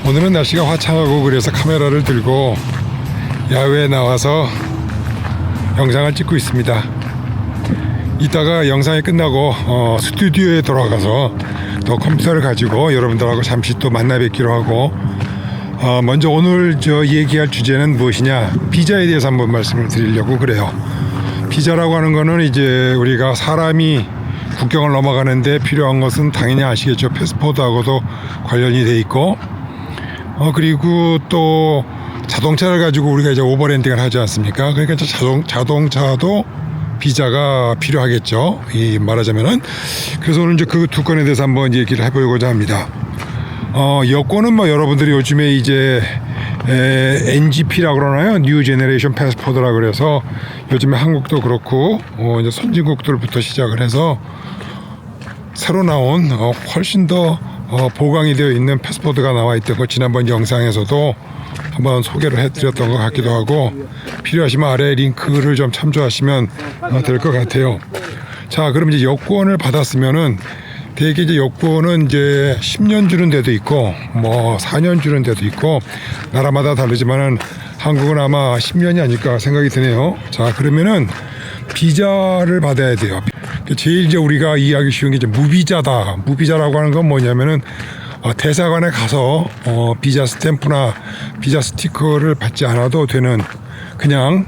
오늘은 날씨가 화창하고 그래서 카메라를 들고 야외에 나와서 영상을 찍고 있습니다. 이따가 영상이 끝나고 스튜디오에 돌아가서 또 컴퓨터를 가지고 여러분들하고 잠시 또 만나 뵙기로 하고, 먼저 오늘 얘기할 주제는 무엇이냐, 비자에 대해서 한번 말씀을 드리려고 그래요. 비자라고 하는 거는 이제 우리가 사람이 국경을 넘어가는데 필요한 것은 당연히 아시겠죠. 패스포드하고도 관련이 돼 있고, 그리고 또 자동차를 가지고 우리가 이제 오버랜딩을 하지 않습니까? 그러니까 이제 자동차도 비자가 필요하겠죠. 이 말하자면은. 그래서 오늘 이제 그 두 건에 대해서 한번 얘기를 해보고자 합니다. 여권은 뭐 여러분들이 요즘에 이제 NGP라고 그러나요? 뉴 제너레이션 패스포드라 그래서 요즘에 한국도 그렇고 이제 선진국들부터 시작을 해서 새로 나온 훨씬 더 보강이 되어 있는 패스포드가 나와 있던 거 지난번 영상에서도 한번 소개를 해드렸던 것 같기도 하고, 필요하시면 아래 링크를 좀 참조하시면 될 것 같아요. 자, 그럼 이제 여권을 받았으면은 대개 이제 여권은 이제 10년 주는 데도 있고 뭐 4년 주는 데도 있고 나라마다 다르지만은 한국은 아마 10년이 아닐까 생각이 드네요. 자, 그러면은 비자를 받아야 돼요. 제일 이제 우리가 이해하기 쉬운 게 이제 무비자다. 무비자라고 하는 건 뭐냐면은 대사관에 가서 비자 스탬프나 비자 스티커를 받지 않아도 되는 그냥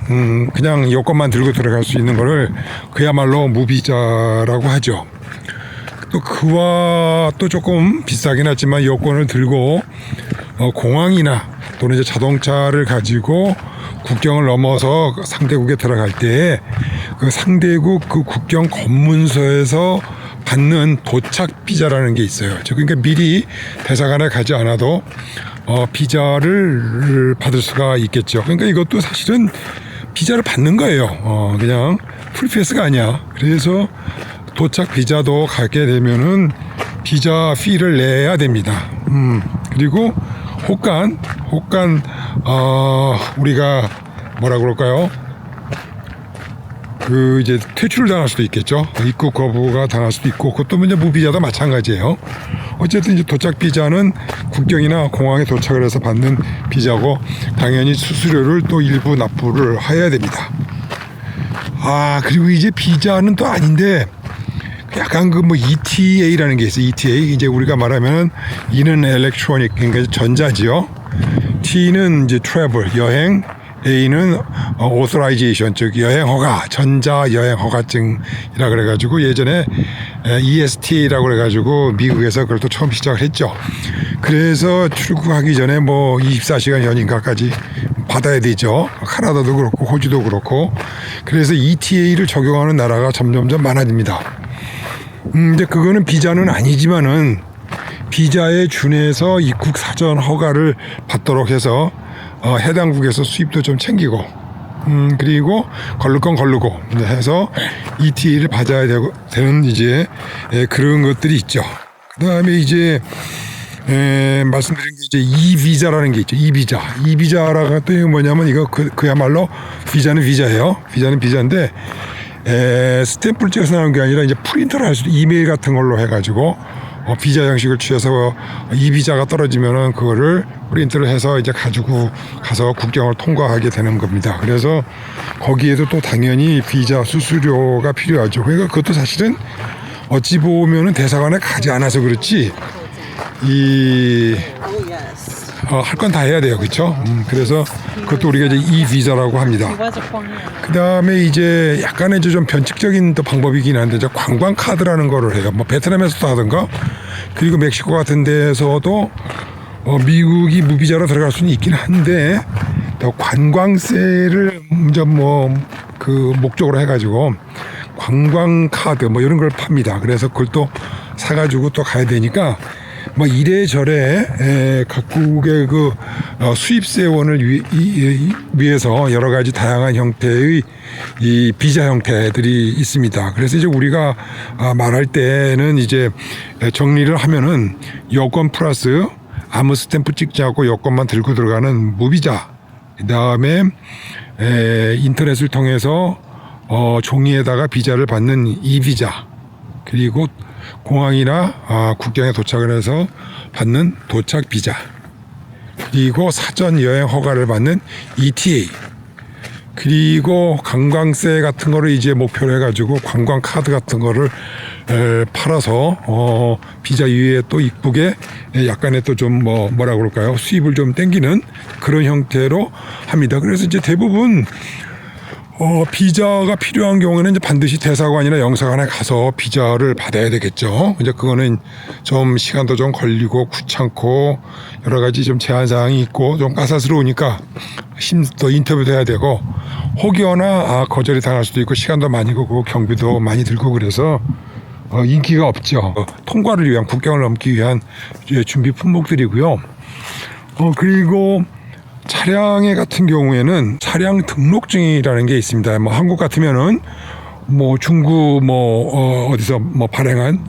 여권만 들고 들어갈 수 있는 거를 그야말로 무비자라고 하죠. 또 그와 또 조금 비싸긴 하지만 여권을 들고 공항이나 또는 이제 자동차를 가지고 국경을 넘어서 상대국에 들어갈 때 그 상대국 그 국경 검문소에서 받는 도착 비자라는 게 있어요. 그러니까 미리 대사관에 가지 않아도 비자를 받을 수가 있겠죠. 그러니까 이것도 사실은 비자를 받는 거예요. 그냥 풀패스가 아니야. 그래서 도착 비자도 가게 되면은 비자 피를 내야 됩니다. 그리고 혹간 우리가 뭐라 그럴까요? 그 이제 퇴출을 당할 수도 있겠죠. 입국 거부가 당할 수도 있고, 그것도 이제 무비자도 마찬가지예요. 어쨌든 이제 도착 비자는 국경이나 공항에 도착을 해서 받는 비자고, 당연히 수수료를 또 일부 납부를 해야 됩니다. 그리고 이제 비자는 또 아닌데 약간 그 뭐 ETA라는 게 있어요. ETA 이제 우리가 말하면 E는 electronic, 그러니까 전자지요. T는 이제 travel, 여행. A는 authorization, 즉 여행 허가, 전자 여행 허가증이라 그래가지고 예전에 EST라고 그래가지고 미국에서 그걸 또 처음 시작을 했죠. 그래서 출국하기 전에 뭐 24시간 연인가까지 받아야 되죠. 카나다도 그렇고 호주도 그렇고. 그래서 ETA를 적용하는 나라가 점점점 많아집니다. 근데 그거는 비자는 아니지만은 비자에 준해서 입국 사전 허가를 받도록 해서 해당국에서 수입도 좀 챙기고, 그리고 걸릴 건 걸르고 해서 ETA를 받아야 되는 이제 그런 것들이 있죠. 그 다음에 이제 말씀드린 게 이제 E-비자라는 게 있죠. E-비자라고 했더니 뭐냐면 이거 그야말로 비자는 비자예요. 비자는 비자인데 스탬프를 찍어서 나오는 게 아니라 이제 프린터를 할 수도, 이메일 같은 걸로 해가지고 비자 형식을 취해서 이 비자가 떨어지면은 그거를 프린트를 해서 이제 가지고 가서 국경을 통과하게 되는 겁니다. 그래서 거기에도 또 당연히 비자 수수료가 필요하죠. 그러니까 그것도 사실은 어찌 보면은 대사관에 가지 않아서 그렇지 할 건 다 해야 돼요, 그렇죠? 그래서 그것도 우리가 이제 이 비자라고 합니다. 그 다음에 이제 약간의 좀 변칙적인 또 방법이긴 한데 이제 관광 카드라는 거를 해요. 뭐 베트남에서도 하든가, 그리고 멕시코 같은 데에서도 미국이 무비자로 들어갈 수는 있긴 한데 또 관광세를 이제 뭐 그 목적으로 해가지고 관광 카드 뭐 이런 걸 팝니다. 그래서 그걸 또 사가지고 또 가야 되니까 뭐 이래저래 각국의 그 수입세원을 위해서 여러 가지 다양한 형태의 이 비자 형태들이 있습니다. 그래서 이제 우리가 말할 때는 이제 정리를 하면은 여권 플러스 아무 스탬프 찍지 않고 여권만 들고 들어가는 무비자, 그 다음에 인터넷을 통해서 종이에다가 비자를 받는 이비자, 그리고 공항이나 국경에 도착을 해서 받는 도착 비자, 그리고 사전 여행 허가를 받는 ETA, 그리고 관광세 같은 거를 이제 목표로 해가지고 관광 카드 같은 거를 팔아서 비자 이외에 또 이쁘게 약간의 또 좀 뭐라 그럴까요, 수입을 좀 땡기는 그런 형태로 합니다. 그래서 이제 대부분 비자가 필요한 경우에는 이제 반드시 대사관이나 영사관에 가서 비자를 받아야 되겠죠. 이제 그거는 좀 시간도 좀 걸리고 귀찮고 여러 가지 좀 제한 사항이 있고 좀 까다스러우니까 또 인터뷰도 해야 되고 혹여나 거절이 당할 수도 있고 시간도 많이 가고 경비도 많이 들고 그래서 인기가 없죠. 통과를 위한, 국경을 넘기 위한 준비 품목들이고요. 그리고 차량의 같은 경우에는 차량 등록증이라는 게 있습니다. 뭐 한국 같으면은 뭐 중구 어디서 발행한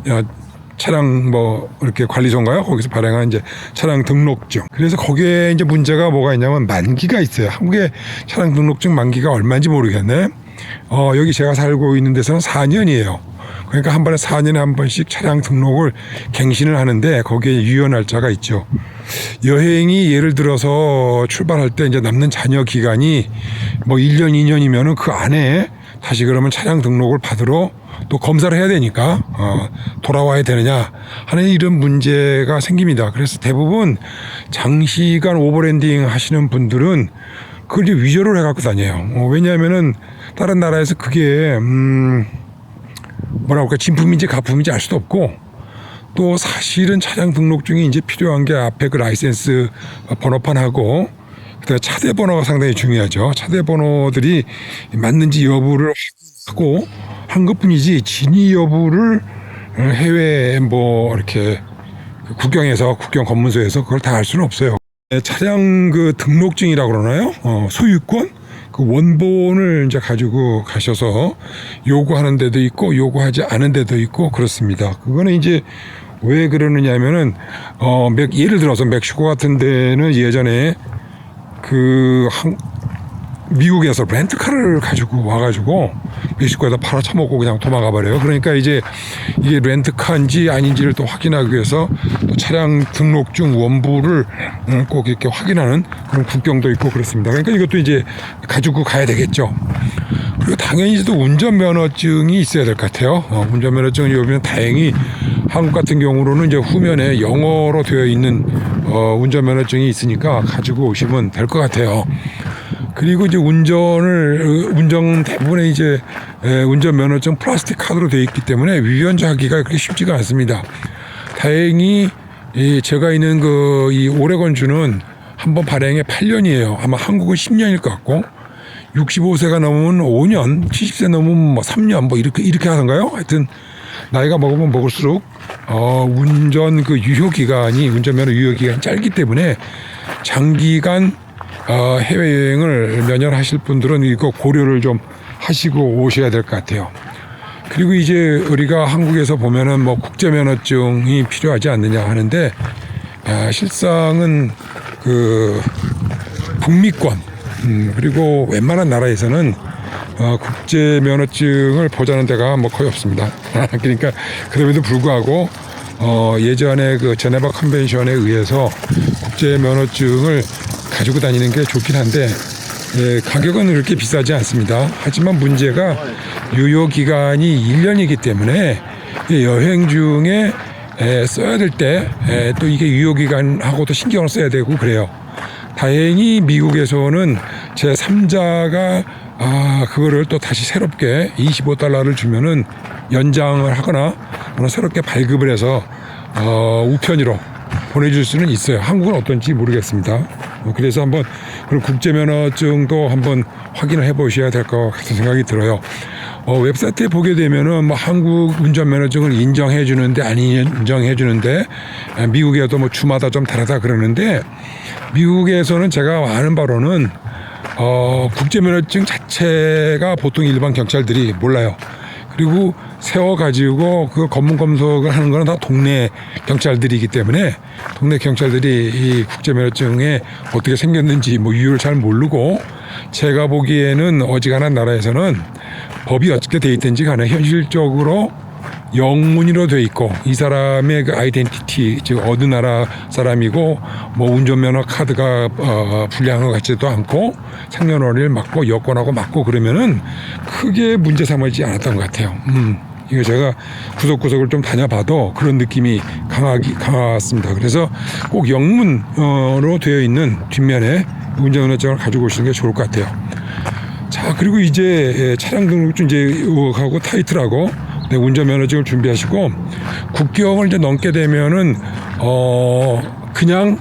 차량 이렇게 관리소인가요? 거기서 발행한 이제 차량 등록증. 그래서 거기에 이제 문제가 뭐가 있냐면 만기가 있어요. 한국의 차량 등록증 만기가 얼마인지 모르겠네. 여기 제가 살고 있는 데서는 4년이에요. 그러니까 한 번에 4년에 한 번씩 차량 등록을 갱신을 하는데 거기에 유효 날짜가 있죠. 여행이 예를 들어서 출발할 때 이제 남는 잔여 기간이 1년, 2년이면은 그 안에 다시 그러면 차량 등록을 받으러 또 검사를 해야 되니까 돌아와야 되느냐 하는 이런 문제가 생깁니다. 그래서 대부분 장시간 오버랜딩 하시는 분들은 그걸 이제 위조를 해갖고 다녀요. 왜냐하면은 다른 나라에서 그게 뭐라고 할까, 진품인지 가품인지 알 수도 없고, 또 사실은 차량 등록증이 이제 필요한 게 앞에 그 라이센스 번호판하고 그다음에 차대 번호가 상당히 중요하죠. 차대 번호들이 맞는지 여부를 하고 한 것뿐이지 진위 여부를 해외 이렇게 국경에서, 국경 검문소에서 그걸 다 알 수는 없어요. 차량 그 등록증이라고 그러나요? 소유권 그 원본을 이제 가지고 가셔서 요구하는 데도 있고 요구하지 않은 데도 있고 그렇습니다. 그거는 이제 왜 그러느냐면은 예를 들어서 멕시코 같은 데는 예전에 미국에서 렌트카를 가지고 와가지고 멕시코에다 팔아쳐먹고 그냥 도망가 버려요. 그러니까 이제 이게 렌트카인지 아닌지를 또 확인하기 위해서 또 차량 등록증 원부를 꼭 이렇게 확인하는 그런 국경도 있고 그렇습니다. 그러니까 이것도 이제 가지고 가야 되겠죠. 그리고 당연히 또 운전면허증이 있어야 될 것 같아요. 운전면허증은 요즘에 다행히 한국 같은 경우로는 이제 후면에 영어로 되어 있는 운전면허증이 있으니까 가지고 오시면 될 것 같아요. 그리고 이제 운전 대부분의 이제 운전면허증 플라스틱 카드로 되어 있기 때문에 위헌하기가 그렇게 쉽지가 않습니다. 다행히 제가 있는 이 오레곤주는 한번 발행에 8년이에요. 아마 한국은 10년일 것 같고 65세가 넘으면 5년, 70세 넘으면 3년 이렇게 하던가요? 하여튼 나이가 먹으면 먹을수록 운전 운전면허 유효 기간이 짧기 때문에 장기간 해외여행을 면연하실 분들은 이거 고려를 좀 하시고 오셔야 될 것 같아요. 그리고 이제 우리가 한국에서 보면은 국제면허증이 필요하지 않느냐 하는데 실상은 북미권 그리고 웬만한 나라에서는 국제면허증을 보자는 데가 거의 없습니다. 그러니까 그럼에도 불구하고 예전에 제네바 컨벤션에 의해서 국제면허증을 가지고 다니는 게 좋긴 한데 가격은 그렇게 비싸지 않습니다. 하지만 문제가 유효기간이 1년이기 때문에 여행 중에 써야 될 때 또 이게 유효기간하고도 신경을 써야 되고 그래요. 다행히 미국에서는 제3자가 그거를 또 다시 새롭게 $25를 주면은 연장을 하거나 새롭게 발급을 해서 우편으로 보내줄 수는 있어요. 한국은 어떤지 모르겠습니다. 그래서 한번 국제면허증도 한번 확인을 해보셔야 될 것 같은 생각이 들어요. 웹사이트에 보게 되면은 한국 운전면허증을 인정해 주는데 안 인정해 주는데 미국에도 주마다 좀 다르다 그러는데 미국에서는 제가 아는 바로는 국제면허증 자체가 보통 일반 경찰들이 몰라요. 그리고 세워가지고 그 검문 검색을 하는 거는 다 동네 경찰들이기 때문에 동네 경찰들이 이 국제면허증에 어떻게 생겼는지 이유를 잘 모르고 제가 보기에는 어지간한 나라에서는 법이 어떻게 돼 있든지 간에 현실적으로 영문으로 돼 있고 이 사람의 그 아이덴티티 즉 어느 나라 사람이고 뭐 운전면허 카드가 불량한 것 같지도 않고 생년월일 맞고 여권하고 맞고 그러면은 크게 문제 삼지 않았던 것 같아요. 이거 제가 구석구석을 좀 다녀봐도 그런 느낌이 강했습니다. 그래서 꼭 영문으로 되어 있는 뒷면에 운전면허증을 가지고 오시는 게 좋을 것 같아요. 자, 그리고 이제 차량 등록증 이제 하고 타이틀하고 운전면허증을 준비하시고 국경을 이제 넘게 되면은 그냥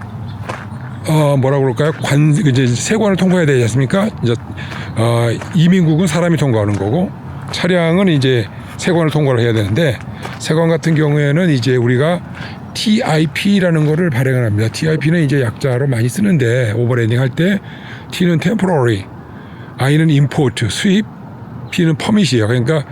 뭐라고 그럴까요? 이제 세관을 통과해야 되지 않습니까? 이제 이민국은 사람이 통과하는 거고 차량은 이제 세관을 통과를 해야 되는데 세관 같은 경우에는 이제 우리가 TIP라는 거를 발행을 합니다. TIP는 이제 약자로 많이 쓰는데 오버랜딩 할 때 T는 temporary, I는 import, 수입, P는 permit이에요. 그러니까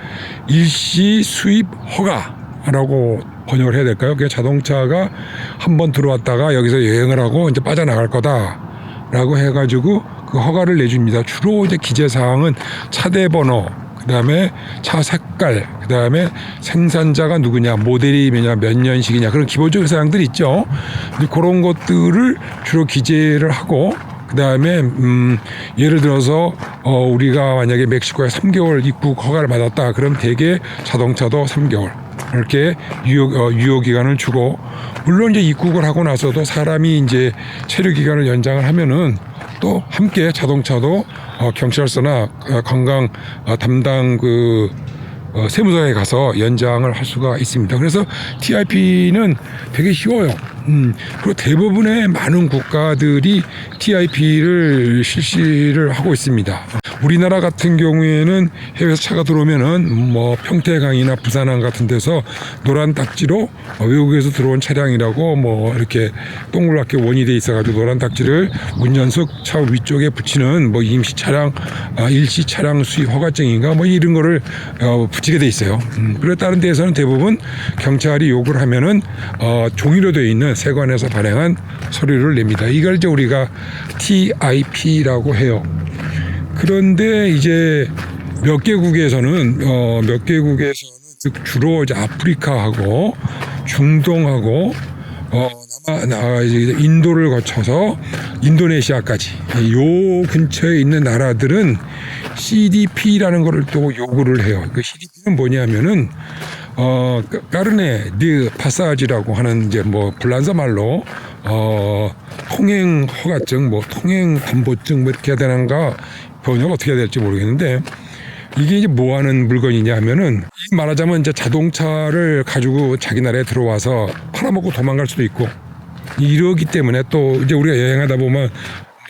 일시 수입 허가라고 번역을 해야 될까요? 그게 자동차가 한번 들어왔다가 여기서 여행을 하고 이제 빠져나갈 거다라고 해가지고 그 허가를 내줍니다. 주로 이제 기재사항은 차대 번호, 그다음에 차 색깔, 그다음에 생산자가 누구냐, 모델이 몇 년식이냐 그런 기본적인 사항들이 있죠. 근데 그런 것들을 주로 기재를 하고 그다음에 예를 들어서 우리가 만약에 멕시코에 3개월 입국 허가를 받았다. 그럼 대개 자동차도 3개월 이렇게 유효 기간을 주고 물론 이제 입국을 하고 나서도 사람이 이제 체류 기간을 연장을 하면은 또 함께 자동차도 경찰서나 관광 담당 그 세무서에 가서 연장을 할 수가 있습니다. 그래서 TIP는 되게 쉬워요. 그리고 대부분의 많은 국가들이 TIP를 실시를 하고 있습니다. 우리나라 같은 경우에는 해외에서 차가 들어오면은 뭐 평택항이나 부산항 같은 데서 노란 딱지로 외국에서 들어온 차량이라고 뭐 이렇게 동그랗게 원이 돼 있어가지고 노란 딱지를 운전석 차 위쪽에 붙이는 뭐 임시 차량, 일시 차량 수입 허가증인가 뭐 이런 거를 붙이게 돼 있어요. 그리고 다른 데에서는 대부분 경찰이 요구를 하면은 종이로 되어 있는 세관에서 발행한 서류를 냅니다. 이걸 이제 우리가 TIP라고 해요. 그런데 이제 몇 개국에서는 즉 주로 이제 아프리카하고 중동하고 이제 인도를 거쳐서 인도네시아까지 요 근처에 있는 나라들은 CDP라는 거를 또 요구를 해요. 그 CDP는 뭐냐면은 까르네 드 파사지라고 하는 이제 뭐 불란서 말로 통행 허가증, 뭐 통행 담보증 뭐 이렇게 해야 되는가 번역 어떻게 해야 될지 모르겠는데 이게 이제 뭐 하는 물건이냐 하면은 말하자면 이제 자동차를 가지고 자기 나라에 들어와서 팔아먹고 도망갈 수도 있고 이러기 때문에 또 이제 우리가 여행하다 보면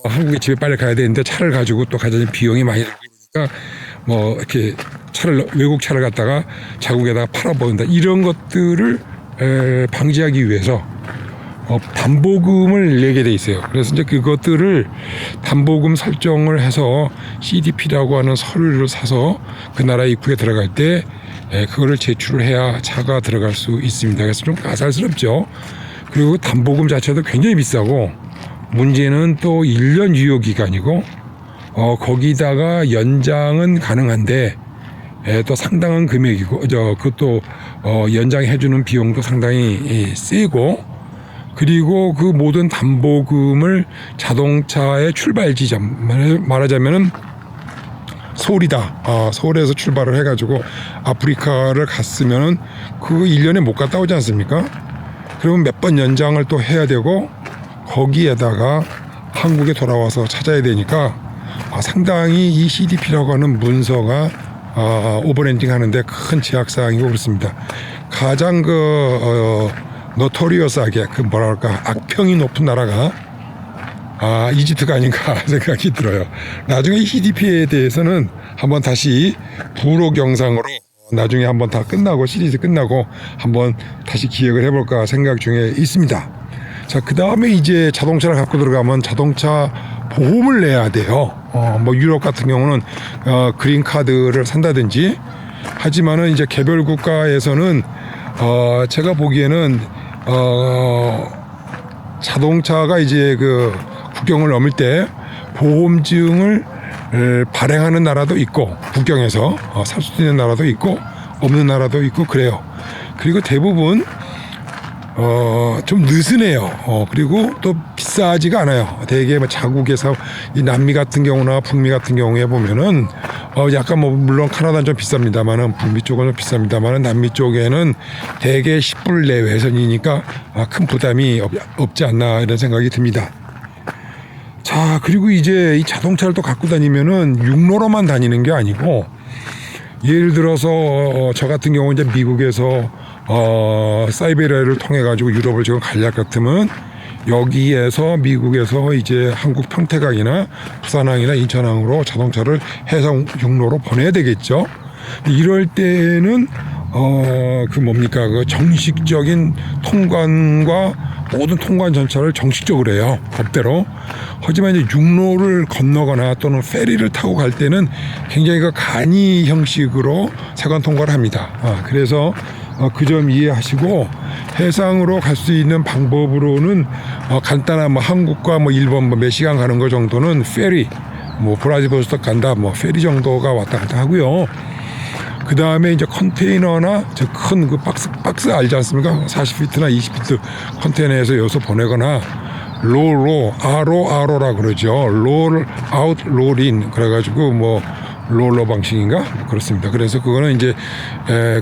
한국에 집에 빨리 가야 되는데 차를 가지고 또 가자니 비용이 많이 들고 그러니까 뭐 이렇게 외국 차를 갖다가 자국에다가 팔아먹는다 이런 것들을 방지하기 위해서 담보금을 내게 돼 있어요. 그래서 이제 그것들을 담보금 설정을 해서 CDP라고 하는 서류를 사서 그 나라 입국에 들어갈 때 그거를 제출을 해야 차가 들어갈 수 있습니다. 그래서 좀 까살스럽죠. 그리고 담보금 자체도 굉장히 비싸고 문제는 또 1년 유효 기간이고 거기다가 연장은 가능한데 또 상당한 금액이고 그것도 연장해주는 비용도 상당히 세고 그리고 그 모든 담보금을 자동차의 출발 지점 말하자면은 서울이다. 서울에서 출발을 해가지고 아프리카를 갔으면은 그 1년에 못 갔다 오지 않습니까? 그러면 몇 번 연장을 또 해야 되고 거기에다가 한국에 돌아와서 찾아야 되니까 상당히 이 CDP라고 하는 문서가 오버랜딩 하는데 큰 제약사항이고 그렇습니다. 가장 노토리어스하게 뭐랄까 악평이 높은 나라가 이집트가 아닌가 생각이 들어요. 나중에 이 CDP에 대해서는 한번 다시 부록 영상으로 나중에 한번 다 끝나고 시리즈 끝나고 한번 다시 기획을 해볼까 생각 중에 있습니다. 자, 그 다음에 이제 자동차를 갖고 들어가면 자동차 보험을 내야 돼요. 뭐 유럽 같은 경우는 그린 카드를 산다든지 하지만은 이제 개별 국가에서는 제가 보기에는 자동차가 이제 그 국경을 넘을 때 보험증을 발행하는 나라도 있고 국경에서 살 수 있는 나라도 있고 없는 나라도 있고 그래요. 그리고 대부분 좀 느슨해요. 그리고 또 비싸지가 않아요. 대개 뭐 자국에서 이 남미 같은 경우나 북미 같은 경우에 보면은 약간 뭐 물론 카나다는 좀 비쌉니다만은 북미 쪽은 좀 비쌉니다만은 남미 쪽에는 대개 10불 내외 선이니까 큰 부담이 없지 않나 이런 생각이 듭니다. 자, 그리고 이제 이 자동차를 또 갖고 다니면은 육로로만 다니는 게 아니고 예를 들어서 저 같은 경우 이제 미국에서 사이베리아를 통해 가지고 유럽을 지금 갈약 같으면 여기에서 미국에서 이제 한국 평택항이나 부산항이나 인천항으로 자동차를 해상 육로로 보내야 되겠죠. 이럴 때는 그 뭡니까 그 정식적인 통관과 모든 통관 절차를 정식적으로 해요, 법대로. 하지만 이제 육로를 건너거나 또는 페리를 타고 갈 때는 굉장히 그 간이 형식으로 세관 통과를 합니다. 그래서 그 점 이해하시고 해상으로 갈 수 있는 방법으로는 간단한 뭐 한국과 뭐 일본 뭐 몇 시간 가는 거 정도는 페리, 뭐 브라질 고스톱 간다, 뭐 페리 정도가 왔다 갔다 하고요. 그 다음에 이제 컨테이너나 저 큰 그 박스 알지 않습니까? 40피트나 20피트 컨테이너에서 여기서 보내거나 아로라 그러죠. 롤 아웃 롤인 그래가지고 뭐 롤러 방식인가 그렇습니다. 그래서 그거는 이제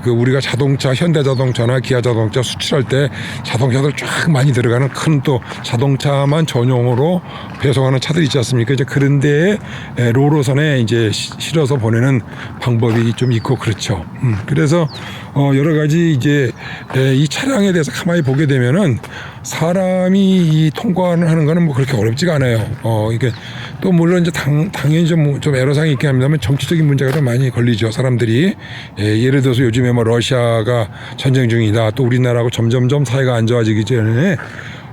그 우리가 자동차 현대자동차나 기아자동차 수출할 때 자동차들 쫙 많이 들어가는 큰 또 자동차만 전용으로 배송하는 차들 있지 않습니까? 이제 그런 데에 롤러선에 이제 실어서 보내는 방법이 좀 있고 그렇죠. 그래서 여러 가지 이제 이 차량에 대해서 가만히 보게 되면은 사람이 이 통관을 하는 거는 뭐 그렇게 어렵지가 않아요. 이게 또 물론 이제 당연히 좀 애로사항이 있긴 합니다만 정치적인 문제가 좀 많이 걸리죠. 사람들이 예를 들어서 요즘에 뭐 러시아가 전쟁 중이다. 또 우리나라하고 점점점 사이가 안 좋아지기 전에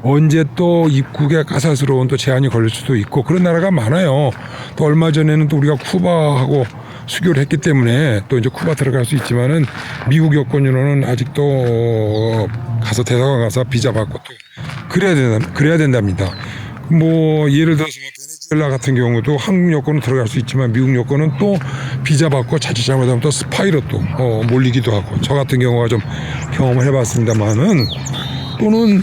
언제 또 입국에 까살스러운 또 제한이 걸릴 수도 있고 그런 나라가 많아요. 또 얼마 전에는 또 우리가 쿠바하고 수교를 했기 때문에 또 이제 쿠바 들어갈 수 있지만은 미국 여권으로는 아직도 가서 대사관 가서 비자 받고 또 그래야 된답니다. 뭐 예를 들어서 베네수엘라 같은 경우도 한국 여권은 들어갈 수 있지만 미국 여권은 또 비자 받고 자칫 잘못하면 또 스파이로 또 몰리기도 하고 저 같은 경우가 좀 경험을 해봤습니다만은 또는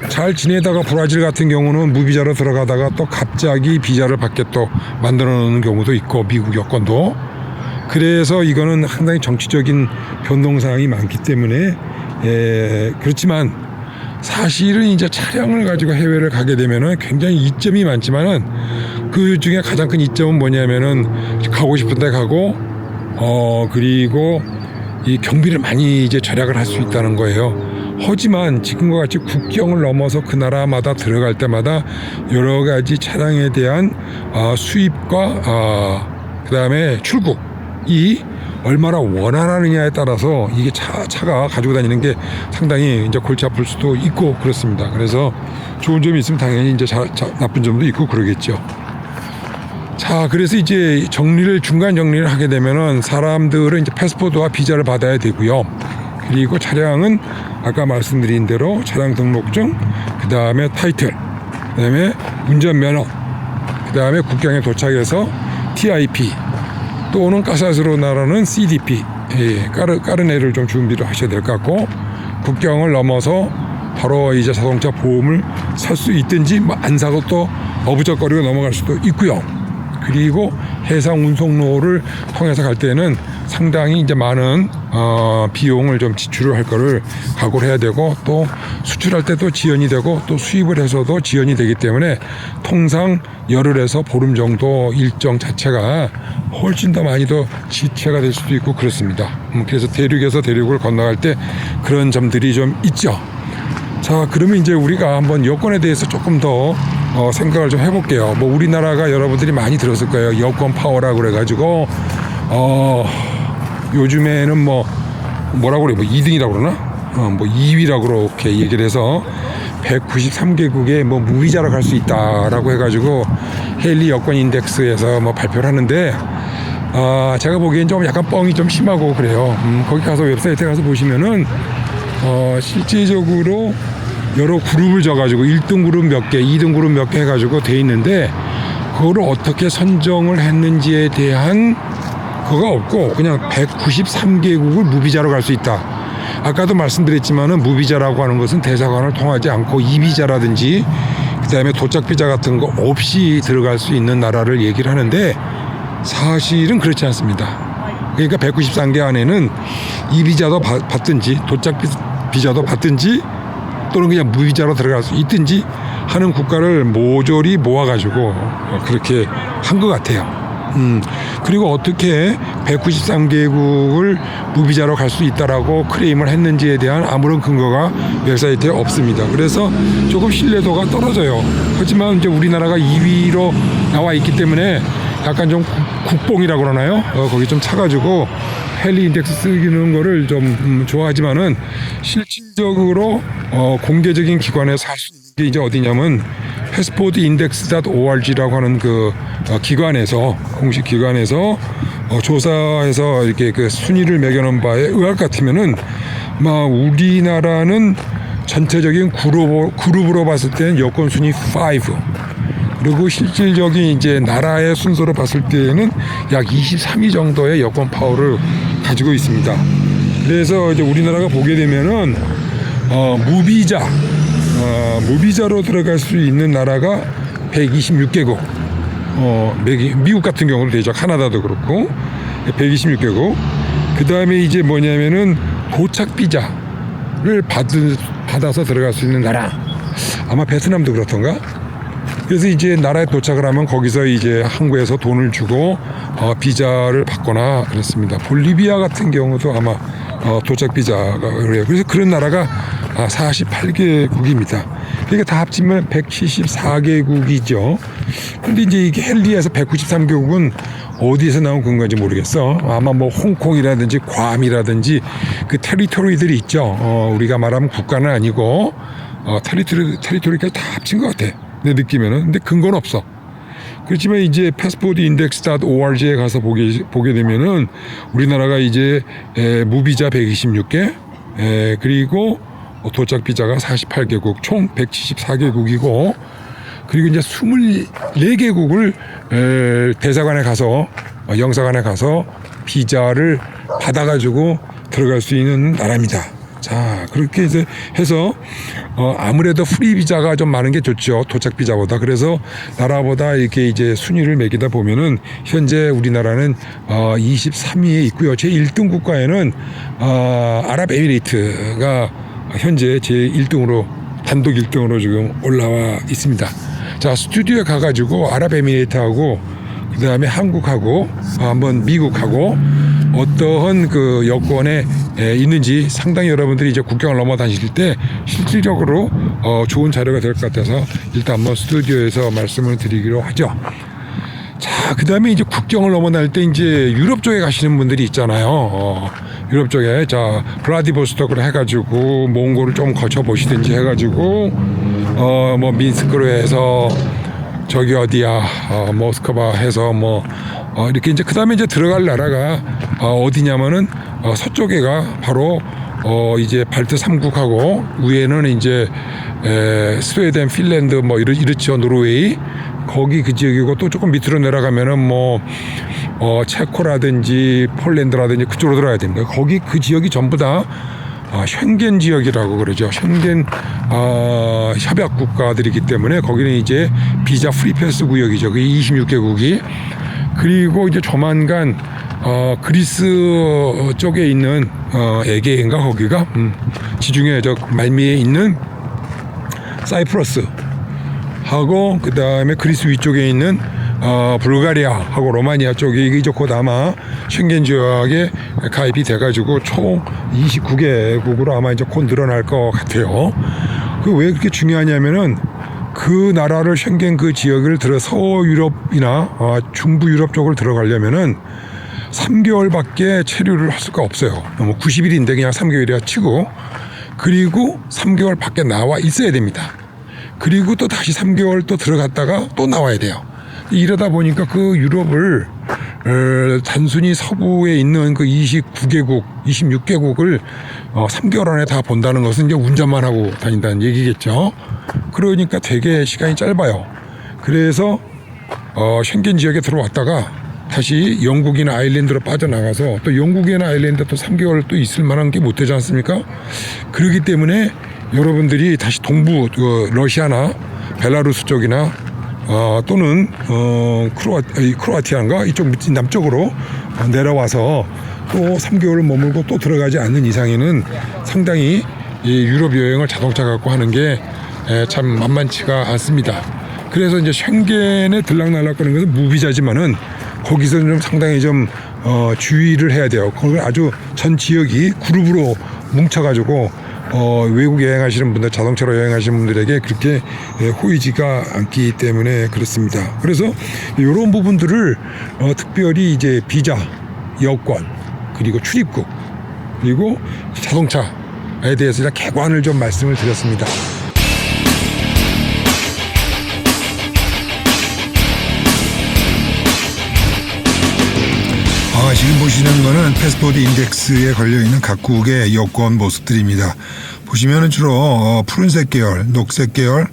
잘 지내다가 브라질 같은 경우는 무비자로 들어가다가 또 갑자기 비자를 받게 또 만들어 놓는 경우도 있고 미국 여권도 그래서 이거는 상당히 정치적인 변동사항이 많기 때문에 그렇지만 사실은 이제 차량을 가지고 해외를 가게 되면은 굉장히 이점이 많지만은 그 중에 가장 큰 이점은 뭐냐면은 가고 싶은 데 가고 그리고 이 경비를 많이 이제 절약을 할 수 있다는 거예요. 하지만 지금과 같이 국경을 넘어서 그 나라마다 들어갈 때마다 여러 가지 차량에 대한 수입과 그다음에 출국이 얼마나 원활하느냐에 따라서 이게 차가 가지고 다니는 게 상당히 이제 골치 아플 수도 있고 그렇습니다. 그래서 좋은 점이 있으면 당연히 이제 나쁜 점도 있고 그러겠죠. 자, 그래서 이제 중간 정리를 하게 되면은 사람들은 이제 패스포드와 비자를 받아야 되고요. 그리고 차량은 아까 말씀드린 대로 차량 등록증, 그 다음에 타이틀, 그 다음에 운전면허, 그 다음에 국경에 도착해서 TIP 또는 까사스로 나라는 CDP, 까르네를 좀 준비를 하셔야 될 것 같고 국경을 넘어서 바로 이제 자동차 보험을 살 수 있든지 뭐 안 사고 또 어부적거리고 넘어갈 수도 있고요. 그리고 해상 운송로를 통해서 갈 때는 상당히 이제 많은 비용을 좀 지출을 할 거를 각오를 해야 되고 또 수출할 때도 지연이 되고 또 수입을 해서도 지연이 되기 때문에 통상 열흘에서 보름 정도 일정 자체가 훨씬 더 많이 더 지체가 될 수도 있고 그렇습니다. 그래서 대륙에서 대륙을 건너갈 때 그런 점들이 좀 있죠. 자, 그러면 이제 우리가 한번 여권에 대해서 조금 더 생각을 좀 해볼게요. 뭐 우리나라가 여러분들이 많이 들었을 거예요. 여권 파워라고 그래가지고 요즘에는 뭐라고 그래, 뭐 2등이라고 그러나? 뭐 2위라고 그렇게 얘기를 해서 193개국에 뭐 무비자로 갈 수 있다라고 해가지고 헨리 여권 인덱스에서 뭐 발표를 하는데 제가 보기엔 좀 약간 뻥이 좀 심하고 그래요. 거기 가서 웹사이트에 가서 보시면은 실제적으로 여러 그룹을 져가지고 1등 그룹 몇 개, 2등 그룹 몇 개 해가지고 돼 있는데 그거를 어떻게 선정을 했는지에 대한 그거 없고 그냥 193개국을 무비자로 갈 수 있다. 아까도 말씀드렸지만은 무비자라고 하는 것은 대사관을 통하지 않고 이비자라든지 그다음에 도착 비자 같은 거 없이 들어갈 수 있는 나라를 얘기를 하는데 사실은 그렇지 않습니다. 그러니까 193개 안에는 이비자도 받든지 도착 비자도 받든지 또는 그냥 무비자로 들어갈 수 있든지 하는 국가를 모조리 모아가지고 그렇게 한 것 같아요. 그리고 어떻게 193개국을 무비자로 갈 수 있다라고 클레임을 했는지에 대한 아무런 근거가 웹사이트에 없습니다. 그래서 조금 신뢰도가 떨어져요. 하지만 이제 우리나라가 2위로 나와 있기 때문에 약간 좀 국뽕이라고 그러나요? 거기 좀 차가지고 헨리 인덱스 쓰기는 거를 좀 좋아하지만은 실질적으로 공개적인 기관에서 할 수 있는 게 이제 어디냐면 패스포드인덱스.org라고 하는 그 기관에서 공식 기관에서 조사해서 이렇게 그 순위를 매겨놓은 바에 의학 같으면은 우리나라는 전체적인 그룹으로 봤을 때는 여권 순위 5. 그리고 실질적인 이제 나라의 순서로 봤을 때에는 약 23위 정도의 여권 파워를 가지고 있습니다. 그래서 이제 우리나라가 보게 되면은 무비자로 들어갈 수 있는 나라가 126개국. 미국 같은 경우도 되죠. 카나다도 그렇고 126개국. 그 다음에 이제 뭐냐면은 도착 비자를 받아서 들어갈 수 있는 나라. 아마 베트남도 그렇던가. 그래서 이제 나라에 도착을 하면 거기서 이제 항구에서 돈을 주고 비자를 받거나 그랬습니다. 볼리비아 같은 경우도 아마 도착 비자가 그래요. 그래서 그런 나라가 48개국입니다. 그러니까 다 합치면 174개국이죠. 근데 이제 이게 헨리에서 193개국은 어디에서 나온 근거인지 모르겠어. 아마 뭐 홍콩이라든지 괌이라든지 그 테리토리들이 있죠. 우리가 말하면 국가는 아니고 테리토리까지 다 합친 것 같아. 내 느낌에는. 근데 근거는 없어. 그렇지만 이제 패스포드인덱스.org에 가서 보게 되면은 우리나라가 이제 무비자 126개, 그리고 도착 비자가 48개국, 총 174개국이고, 그리고 이제 24개국을 대사관에 가서 영사관에 가서 비자를 받아가지고 들어갈 수 있는 나라입니다. 자, 그렇게 이제 해서 아무래도 프리 비자가 좀 많은 게 좋죠. 도착 비자보다. 그래서 나라보다 이렇게 이제 순위를 매기다 보면은 현재 우리나라는 23위에 있고요. 제 1등 국가에는 아랍에미레이트가 현재 제 1등으로 단독 1등으로 지금 올라와 있습니다. 자, 스튜디오에 가가지고 아랍에미레이트하고 그 다음에 한국하고 한번 미국하고 어떠한 그 여권에 있는지 상당히 여러분들이 이제 국경을 넘어 다니실 때 실질적으로 좋은 자료가 될 것 같아서 일단 한번 스튜디오에서 말씀을 드리기로 하죠. 자, 그 다음에 이제 국경을 넘어 다닐 때 이제 유럽 쪽에 가시는 분들이 있잖아요. 유럽 쪽에 자 블라디보스토크를 해가지고 몽골을 좀 거쳐 보시든지 해가지고 뭐 민스크로 해서 저기 어디야 모스크바 해서 뭐 이렇게 이제 그 다음에 이제 들어갈 나라가 어디냐면은 서쪽에가 바로 이제 발트 3국하고 위에는 이제 스웨덴, 핀란드 뭐 이렇죠. 노르웨이 거기 그 지역이고 또 조금 밑으로 내려가면은 뭐 체코라든지 폴란드라든지 그쪽으로 들어가야 됩니다. 거기 그 지역이 전부 다 쉔겐 지역이라고 그러죠. 쉔겐 협약 국가들이기 때문에 거기는 이제 비자 프리 패스 구역이죠. 그 26개국이. 그리고 이제 조만간 그리스 쪽에 있는 에게인가 거기가 지중해 저 말미에 있는 사이프러스 하고 그 다음에 그리스 위쪽에 있는 불가리아하고 로마니아 쪽이 이제 곧 아마 쉔겐 지역에 가입이 돼가지고 총 29개국으로 아마 이제 곧 늘어날 것 같아요. 그 왜 그렇게 중요하냐면은 그 나라를 쉔겐 그 지역을 들어 서유럽이나 중부 유럽 쪽을 들어가려면은 3개월밖에 체류를 할 수가 없어요. 90일인데 그냥 3개월이야 치고 그리고 3개월 밖에 나와 있어야 됩니다. 그리고 또 다시 3개월 또 들어갔다가 또 나와야 돼요. 이러다 보니까 그 유럽을 단순히 서부에 있는 그 29개국, 26개국을 3개월 안에 다 본다는 것은 이제 운전만 하고 다닌다는 얘기겠죠. 그러니까 되게 시간이 짧아요. 그래서 쉔겐 지역에 들어왔다가 다시 영국이나 아일랜드로 빠져나가서 또 영국이나 아일랜드 또 3개월 또 있을 만한 게 못 되지 않습니까? 그렇기 때문에 여러분들이 다시 동부 러시아나 벨라루스 쪽이나 또는 크로아티아인가 이쪽 남쪽으로 내려와서 또 3개월을 머물고 또 들어가지 않는 이상에는 상당히 이 유럽 여행을 자동차 갖고 하는 게 참 만만치가 않습니다. 그래서 이제 쉥겐에 들락날락거리는 것은 무비자지만은 거기서는 좀 상당히 좀 주의를 해야 돼요. 거기 아주 전 지역이 그룹으로 뭉쳐가지고 외국 여행하시는 분들, 자동차로 여행하시는 분들에게 그렇게 호의지가 않기 때문에 그렇습니다. 그래서 이런 부분들을 특별히 이제 비자, 여권, 그리고 출입국, 그리고 자동차에 대해서 개관을 좀 말씀을 드렸습니다. 지금 보시는 거는 패스포드 인덱스에 걸려있는 각국의 여권 모습들입니다. 보시면은 주로 푸른색 계열, 녹색 계열,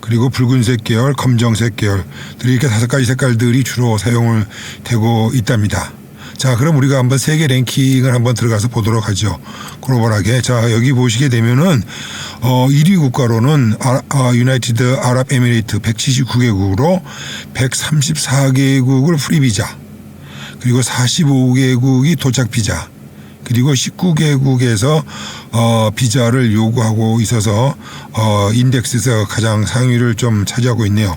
그리고 붉은색 계열, 검정색 계열들이 이렇게 5가지 색깔들이 주로 사용을 되고 있답니다. 자, 그럼 우리가 한번 세계 랭킹을 한번 들어가서 보도록 하죠. 글로벌하게. 자, 여기 보시게 되면은 1위 국가로는 유나이티드 아랍에미레이트 179개국으로 134개국을 프리비자, 그리고 45개국이 도착 비자, 그리고 19개국에서 비자를 요구하고 있어서 인덱스에서 가장 상위를 좀 차지하고 있네요.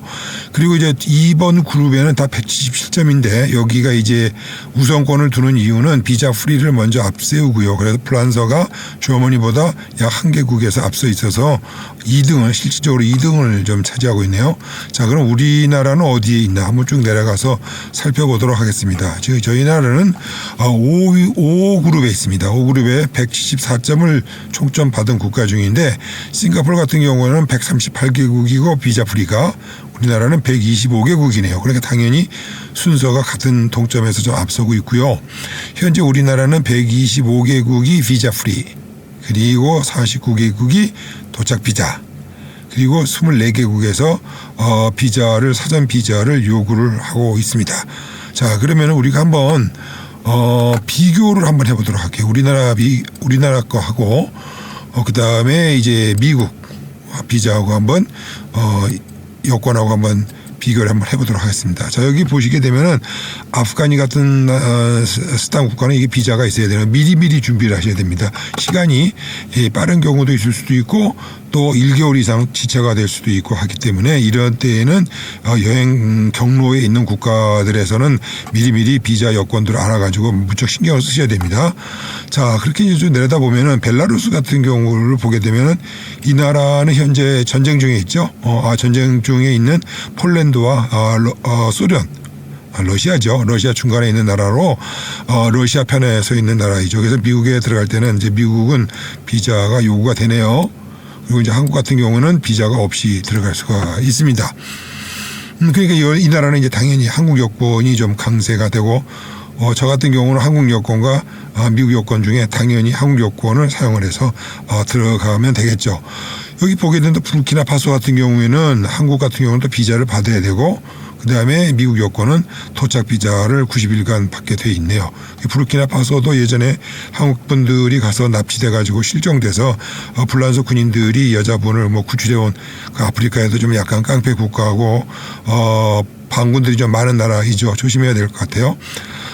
그리고 이제 2번 그룹에는 다 177점인데 여기가 이제 우선권을 두는 이유는 비자 프리를 먼저 앞세우고요. 그래서 프랑스가 저머니보다 약 1개국에서 앞서 있어서 2등을 실질적으로 2등을 좀 차지하고 있네요. 자, 그럼 우리나라는 어디에 있나 한번 쭉 내려가서 살펴보도록 하겠습니다. 지금 저희 나라는 5그룹에 있습니다. 5그룹에 174점을 총점 받은 국가 중인데 싱가포르 같은 경우는 138개국이고 비자 프리가, 우리나라는 125개국이네요. 그러니까 당연히 순서가 같은 동점에서 좀 앞서고 있고요. 현재 우리나라는 125개국이 비자 프리, 그리고 49개국이 도착 비자, 그리고 24개국에서 비자를, 사전 비자를 요구를 하고 있습니다. 자, 그러면 우리가 한번 비교를 한번 해보도록 할게요. 우리나라 거 하고 그 다음에 이제 미국 비자하고 한번 여권하고 한번 비교를 한번 해보도록 하겠습니다. 자, 여기 보시게 되면은 아프가니 같은 스탄 국가는 이게 비자가 있어야 되는, 미리미리 준비를 하셔야 됩니다. 시간이 빠른 경우도 있을 수도 있고 또 1개월 이상 지체가 될 수도 있고 하기 때문에 이런 때에는 여행 경로에 있는 국가들에서는 미리미리 비자 여권들을 알아가지고 무척 신경을 쓰셔야 됩니다. 자, 그렇게 이제 좀 내려다 보면은 벨라루스 같은 경우를 보게 되면은 이 나라는 현재 전쟁 중에 있죠. 전쟁 중에 있는 폴란드와 소련, 러시아죠. 러시아 중간에 있는 나라로 러시아 편에 서 있는 나라이죠. 그래서 미국에 들어갈 때는 이제 미국은 비자가 요구가 되네요. 그리고 이제 한국 같은 경우는 비자가 없이 들어갈 수가 있습니다. 그러니까 이 나라는 이제 당연히 한국 여권이 좀 강세가 되고 저 같은 경우는 한국 여권과 미국 여권 중에 당연히 한국 여권을 사용을 해서 들어가면 되겠죠. 여기 보게 되는 부르키나파소 같은 경우에는 한국 같은 경우는 또 비자를 받아야 되고 그다음에 미국 여권은 도착 비자를 90일간 받게 돼 있네요. 부르키나파소도 예전에 한국 분들이 가서 납치돼 가지고 실종돼서 불란서 군인들이 여자분을 구출해온 그 아프리카에도 좀 약간 깡패 국가하고 반군들이 좀 많은 나라이죠. 조심해야 될 것 같아요.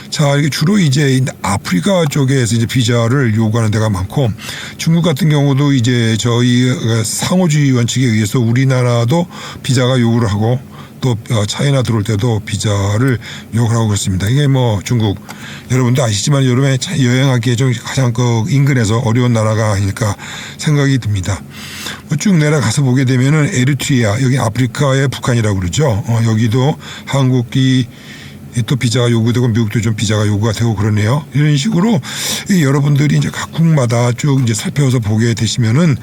자, 이게 주로 이제 아프리카 쪽에서 이제 비자를 요구하는 데가 많고 중국 같은 경우도 이제 저희 상호주의 원칙에 의해서 우리나라도 비자가 요구를 하고 또 차이나 들어올 때도 비자를 요구를 하고 그렇습니다. 이게 중국 여러분도 아시지만 여름에 여행하기에 좀 가장 인근에서 어려운 나라가 아닐까 생각이 듭니다. 쭉 내려가서 보게 되면은 에리트리아, 여기 아프리카의 북한이라고 그러죠. 여기도 한국이 또 비자가 요구되고 미국도 좀 비자가 요구가 되고 그러네요. 이런 식으로 여러분들이 이제 각국마다 쭉 이제 살펴서 보게 되시면은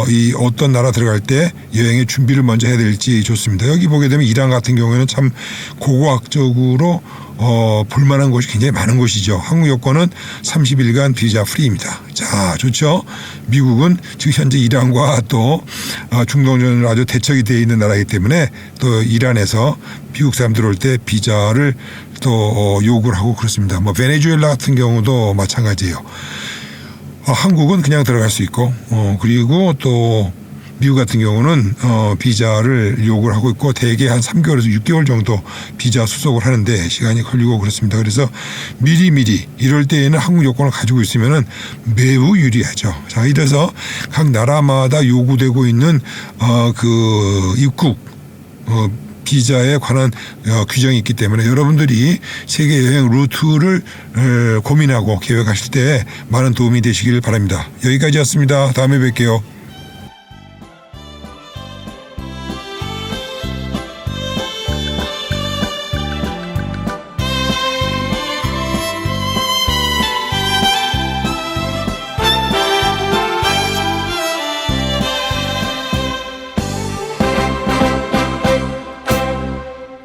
이 어떤 나라 들어갈 때 여행의 준비를 먼저 해야 될지 좋습니다. 여기 보게 되면 이란 같은 경우에는 참 고고학적으로 볼만한 곳이 굉장히 많은 곳이죠. 한국 여권은 30일간 비자 프리입니다. 자, 좋죠. 미국은 지금 현재 이란과 또 중동전으로 아주 대척이 되어 있는 나라이기 때문에 또 이란에서 미국 사람들 올 때 비자를 또 요구를 하고 그렇습니다. 뭐 베네수엘라 같은 경우도 마찬가지예요. 한국은 그냥 들어갈 수 있고 그리고 또 미국 같은 경우는 비자를 요구를 하고 있고 대개 한 3개월에서 6개월 정도 비자 수속을 하는데 시간이 걸리고 그렇습니다. 그래서 미리미리 이럴 때에는 한국 여권을 가지고 있으면은 매우 유리하죠. 자, 이래서 각 나라마다 요구되고 있는 그 입국 비자에 관한 규정이 있기 때문에 여러분들이 세계 여행 루트를 고민하고 계획하실 때 많은 도움이 되시길 바랍니다. 여기까지였습니다. 다음에 뵐게요.